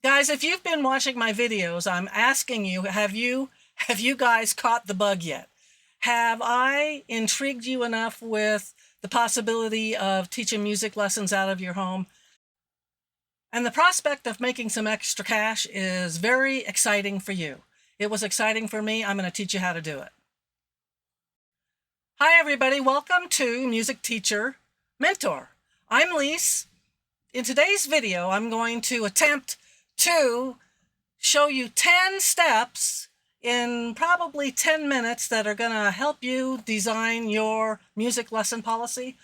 Guys, if you've been watching my videos, I'm asking you, have you guys caught the bug yet? Have I intrigued you enough with the possibility of teaching music lessons out of your home? And the prospect of making some extra cash is very exciting for you. It was exciting for me. I'm going to teach you how to do it. Hi, everybody. Welcome to Music Teacher Mentor. I'm Lise. In today's video, I'm going to attempt to show you 10 steps in probably 10 minutes that are going to help you design your music lesson policy.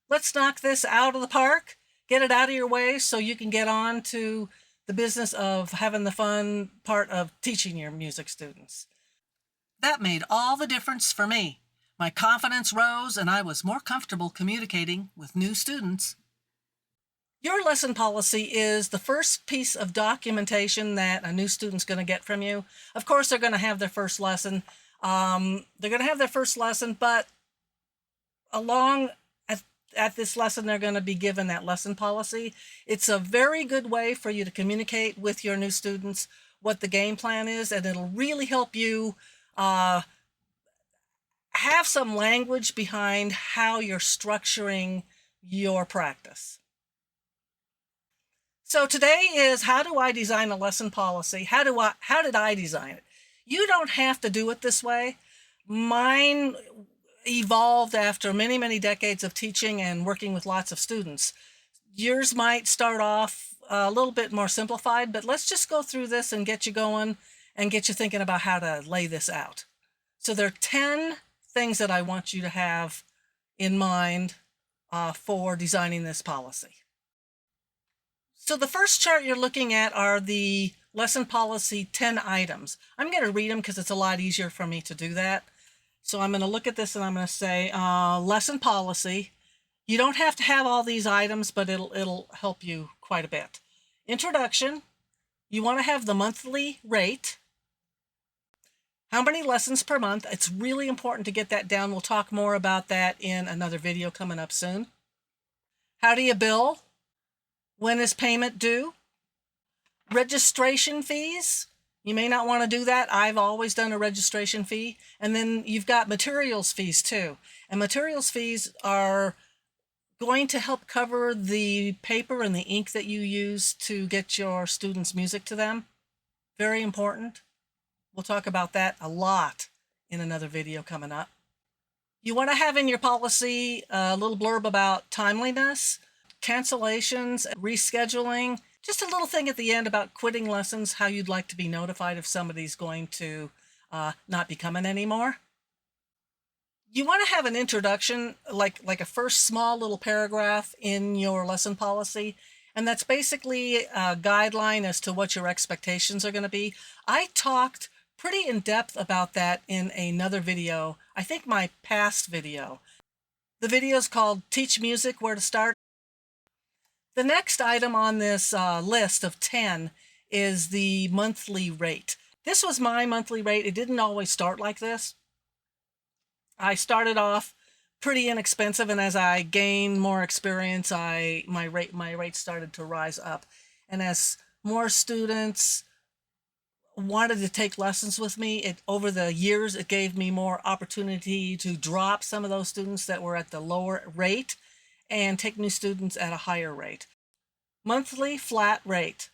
Let's knock this out of the park, get it out of your way so you can get on to the business of having the fun part of teaching your music students. That made all the difference for me. My confidence rose and I was more comfortable communicating with new students. Your lesson policy is the first piece of documentation that a new student's going to get from you. Of course, they're going to have their first lesson. But along at this lesson, they're going to be given that lesson policy. It's a very good way for you to communicate with your new students what the game plan is, and it'll really help you have some language behind how you're structuring your practice. So today is, how do I design a lesson policy? How did I design it? You don't have to do it this way. Mine evolved after many, many decades of teaching and working with lots of students. Yours might start off a little bit more simplified, but let's just go through this and get you going and get you thinking about how to lay this out. So there are 10 things that I want you to have in mind for designing this policy. So the first chart you're looking at are the lesson policy 10 items. I'm going to read them because it's a lot easier for me to do that. So I'm going to look at this and I'm going to say lesson policy. You don't have to have all these items, but it'll help you quite a bit. Introduction. You want to have the monthly rate. How many lessons per month? It's really important to get that down. We'll talk more about that in another video coming up soon. How do you bill? When is payment due? Registration fees. You may not want to do that. I've always done a registration fee. And then you've got materials fees too. And materials fees are going to help cover the paper and the ink that you use to get your students' music to them. Very important. We'll talk about that a lot in another video coming up. You want to have in your policy a little blurb about timeliness, cancellations, rescheduling, just a little thing at the end about quitting lessons, how you'd like to be notified if somebody's going to not be coming anymore. You want to have an introduction, like a first small little paragraph in your lesson policy, and that's basically a guideline as to what your expectations are going to be. I talked pretty in depth about that in another video, I think my past video. The video is called Teach Music, Where to Start. The next item on this list of 10 is the monthly rate. This was my monthly rate. It didn't always start like this. I started off pretty inexpensive, and as I gained more experience, my rate started to rise up. And as more students wanted to take lessons with me, over the years, it gave me more opportunity to drop some of those students that were at the lower rate and take new students at a higher rate. Monthly flat rate.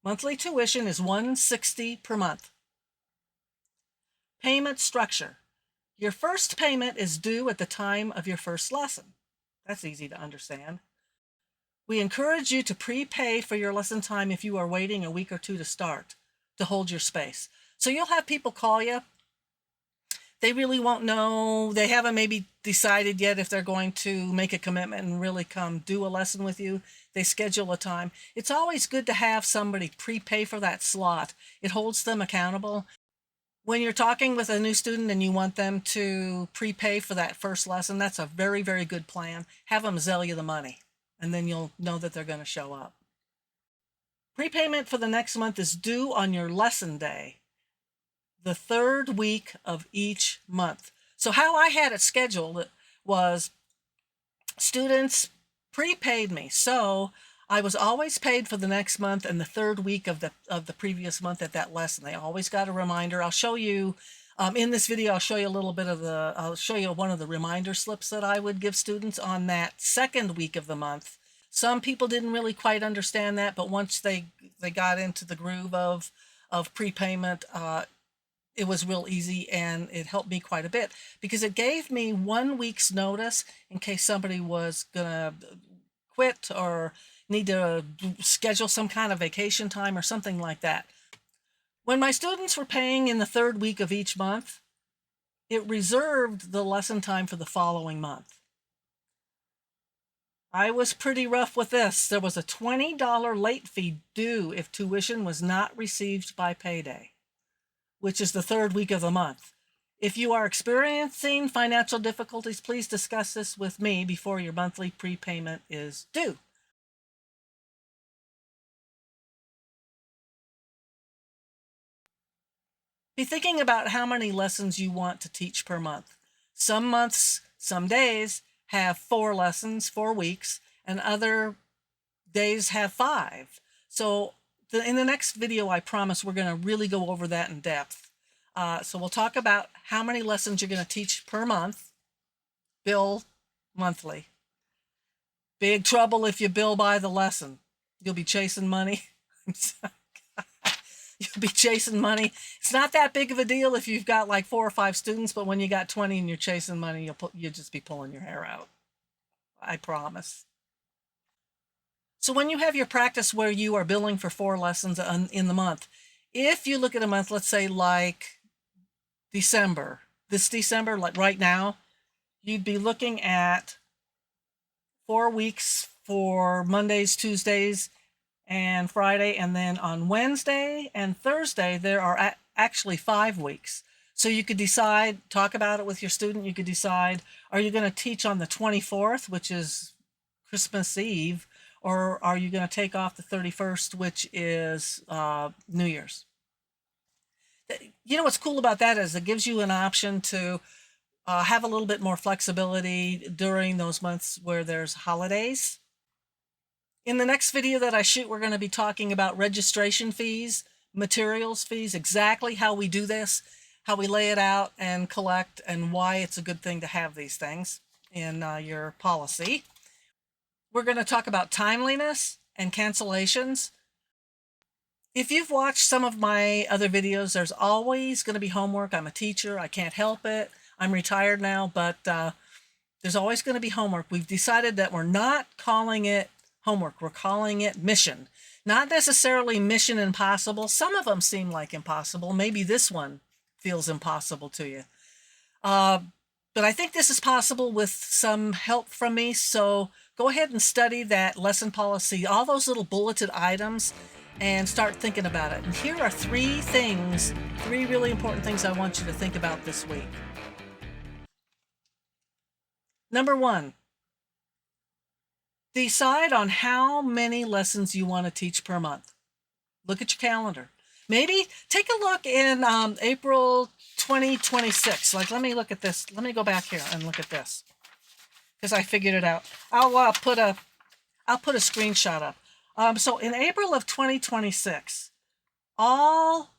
Monthly tuition is $160 per month. Payment structure. Your first payment is due at the time of your first lesson. That's easy to understand. We encourage you to prepay for your lesson time if you are waiting a week or two to start, to hold your space. So you'll have people call you. They really won't know. They haven't maybe decided yet if they're going to make a commitment and really come do a lesson with you. They schedule a time. It's always good to have somebody prepay for that slot. It holds them accountable. When you're talking with a new student and you want them to prepay for that first lesson, that's a very, very good plan. Have them Zelle you the money, and then you'll know that they're going to show up. Prepayment for the next month is due on your lesson day, the third week of each month. So how I had it scheduled was students prepaid me. So I was always paid for the next month and the third week of the previous month at that lesson. They always got a reminder. I'll show you in this video. I'll show you a little bit of I'll show you one of the reminder slips that I would give students on that second week of the month. Some people didn't really quite understand that, but once they got into the groove of prepayment, it was real easy, and it helped me quite a bit because it gave me 1 week's notice in case somebody was gonna quit or need to schedule some kind of vacation time or something like that. When my students were paying in the third week of each month, it reserved the lesson time for the following month. I was pretty rough with this. There was a $20 late fee due if tuition was not received by payday, which is the third week of the month. If you are experiencing financial difficulties, please discuss this with me before your monthly prepayment is due. Be thinking about how many lessons you want to teach per month. Some months, some days have 4 lessons, 4 weeks, and other days have 5. So in the next video, I promise we're going to really go over that in depth. So we'll talk about how many lessons you're going to teach per month, bill monthly. Big trouble if you bill by the lesson. You'll be chasing money. You'll be chasing money. It's not that big of a deal if you've got like 4 or 5 students, but when you got 20 and you're chasing money, you'll just be pulling your hair out. I promise. So when you have your practice where you are billing for 4 lessons in the month, if you look at a month, let's say like December, this December, like right now, you'd be looking at 4 weeks for Mondays, Tuesdays, and Friday, and then on Wednesday and Thursday there are actually 5 weeks. So you could decide, talk about it with your student. You could decide, are you going to teach on the 24th, which is Christmas Eve, or are you going to take off the 31st, which is New Year's? You know what's cool about that is it gives you an option to have a little bit more flexibility during those months where there's holidays. In the next video that I shoot, we're going to be talking about registration fees, materials fees, exactly how we do this, how we lay it out and collect, and why it's a good thing to have these things in your policy. We're going to talk about timeliness and cancellations. If you've watched some of my other videos, there's always going to be homework. I'm a teacher. I can't help it. I'm retired now, but there's always going to be homework. We've decided that we're not calling it homework. We're calling it mission. Not necessarily mission impossible. Some of them seem like impossible. Maybe this one feels impossible to you. But I think this is possible with some help from me. So go ahead and study that lesson policy, all those little bulleted items, and start thinking about it. And here are 3 things, 3 really important things I want you to think about this week. Number 1, decide on how many lessons you want to teach per month. Look at your calendar. Maybe take a look in April 2026. Like, let me look at this. Let me go back here and look at this because I figured it out. I'll put a screenshot up. So in April of 2026, all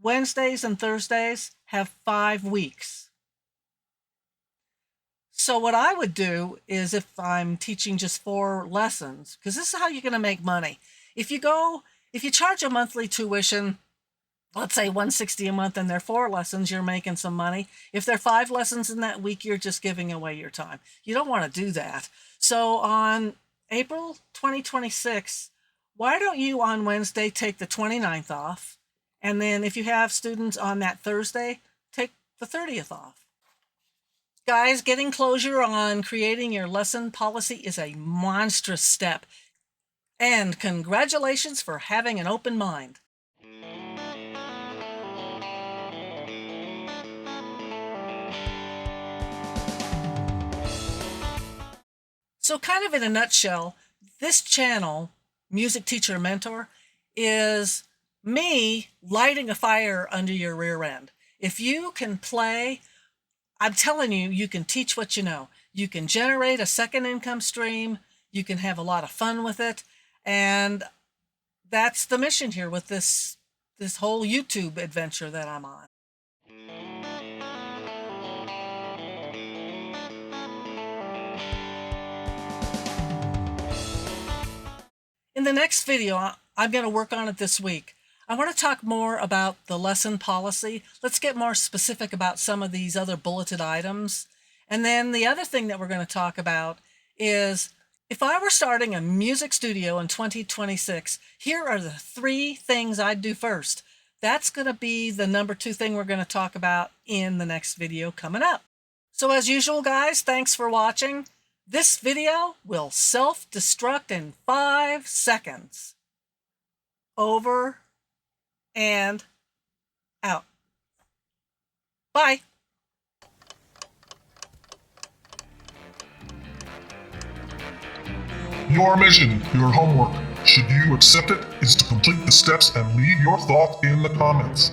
Wednesdays and Thursdays have 5 weeks. So what I would do is, if I'm teaching just 4 lessons, because this is how you're going to make money. If you charge a monthly tuition, let's say $160 a month, and they're 4 lessons, you're making some money. If there are 5 lessons in that week, you're just giving away your time. You don't want to do that. So on April 2026, why don't you on Wednesday take the 29th off? And then if you have students on that Thursday, take the 30th off. Guys, getting closure on creating your lesson policy is a monstrous step. And congratulations for having an open mind. So kind of in a nutshell, this channel, Music Teacher Mentor, is me lighting a fire under your rear end. If you can play, I'm telling you, you can teach what you know. You can generate a second income stream. You can have a lot of fun with it. And that's the mission here with this whole YouTube adventure that I'm on. In the next video, I'm going to work on it this week. I want to talk more about the lesson policy. Let's get more specific about some of these other bulleted items. And then the other thing that we're going to talk about is, if I were starting a music studio in 2026, here are the 3 things I'd do first. That's going to be the number 2 thing we're going to talk about in the next video coming up. So as usual, guys, thanks for watching. This video will self-destruct in 5 seconds. Over and out. Bye. Your mission, your homework, should you accept it, is to complete the steps and leave your thought in the comments.